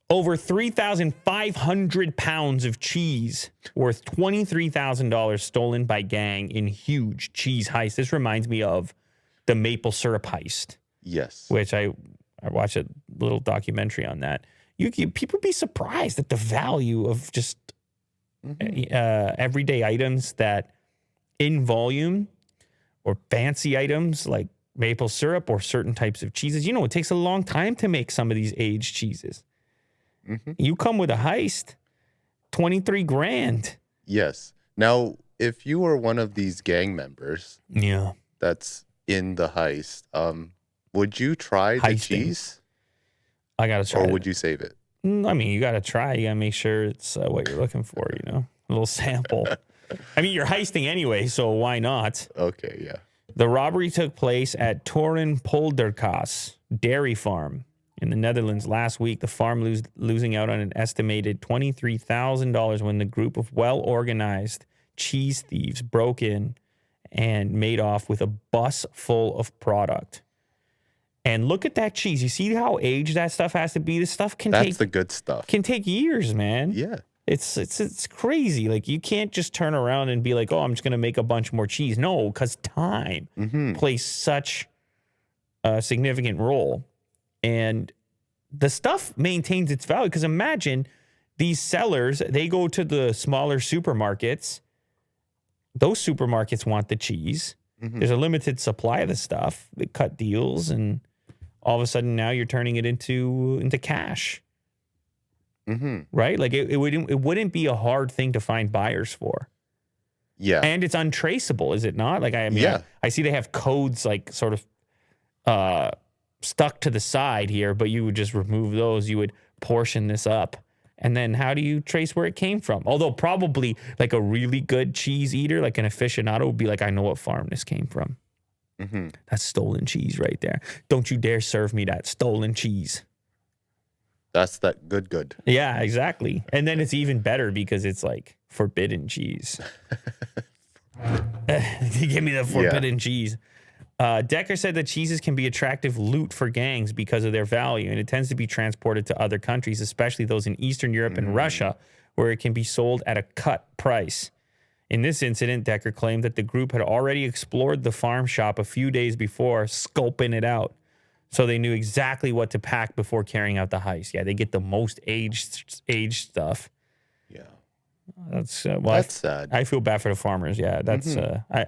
Over 3,500 pounds of cheese worth $23,000 stolen by gang in huge cheese heist. This reminds me of the maple syrup heist. Yes. Which I watched a little documentary on that. People be surprised at the value of just everyday items that in volume, or fancy items like maple syrup or certain types of cheeses. You know, it takes a long time to make some of these aged cheeses. Mm-hmm. You come with a heist, 23 grand. Yes. Now, if you were one of these gang members, that's in the heist, would you try the cheese? I gotta try. Or would you save it? I mean, you gotta try. You gotta make sure it's what you're looking for. You know, a little sample. I mean, you're heisting anyway, so why not? Okay, yeah. The robbery took place at Toren Polderkas Dairy Farm in the Netherlands last week. The farm losing out on an estimated $23,000 when the group of well-organized cheese thieves broke in and made off with a bus full of product. And look at that cheese. You see how aged that stuff has to be? This stuff That's the good stuff. Can take years, man. Yeah. It's crazy. Like, you can't just turn around and be like, oh, I'm just going to make a bunch more cheese. No, because time plays such a significant role. And the stuff maintains its value. Because imagine these sellers, they go to the smaller supermarkets. Those supermarkets want the cheese. Mm-hmm. There's a limited supply of the stuff. They cut deals, and all of a sudden now you're turning it into cash. Mm-hmm. Right? Like it wouldn't be a hard thing to find buyers for. Yeah. And it's untraceable, is it not? Like, I mean, I see they have codes like sort of stuck to the side here, but you would just remove those. You would portion this up. And then how do you trace where it came from? Although probably like a really good cheese eater, like an aficionado, would be like, I know what farm this came from. Mm-hmm. That's stolen cheese right there. Don't you dare serve me that stolen cheese. That's that good. Yeah, exactly. And then it's even better because it's like forbidden cheese. Give me the forbidden cheese. Decker said that cheeses can be attractive loot for gangs because of their value, and it tends to be transported to other countries, especially those in Eastern Europe and Russia, where it can be sold at a cut price. In this incident, Decker claimed that the group had already explored the farm shop a few days before, scoping it out. So they knew exactly what to pack before carrying out the heist. Yeah, they get the most aged stuff. Yeah. That's sad. I feel bad for the farmers. Yeah, that's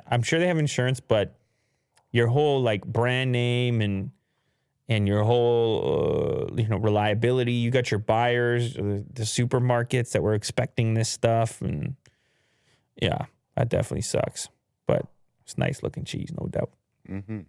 I'm sure they have insurance, but your whole like brand name and your whole reliability, you got your buyers, the supermarkets that were expecting this stuff, and yeah, that definitely sucks. But it's nice looking cheese, no doubt. Mm-hmm.